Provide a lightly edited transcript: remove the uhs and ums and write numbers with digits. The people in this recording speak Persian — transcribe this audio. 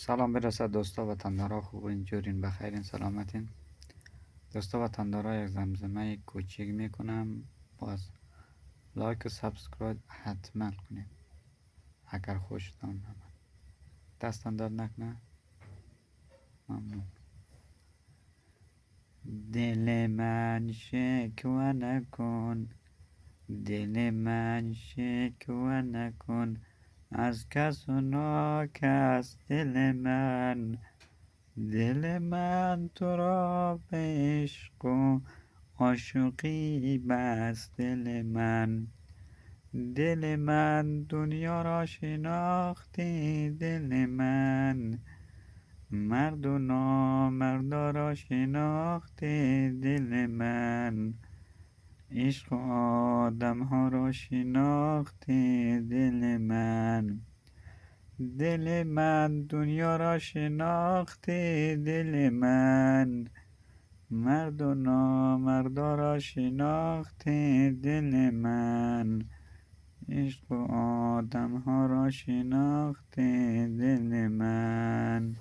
سلام برسد دوستا وطندارا، خوب اینجورین، بخیرین، سلامتین. دوستا وطندارا، یک زمزمه کوچیک میکنم، باز لایک و سابسکرایب حتما کنید اگر خوشتان آمد. دستان داد نکنه، ممنون. دل من شکوه نکن، دل من شکوه نکن، از کس و ناکس. دل من تو را به عشق و عاشقی بست. دل من دنیا را شناخته، دل من مرد و نامردا را شناخته، دل من عشق و آدم ها را شناخته، دل من. دل من دنیا را شناخته، دل من مرد و نامردا را شناخته، دل من عشق و آدم ها را شناخته، دل من.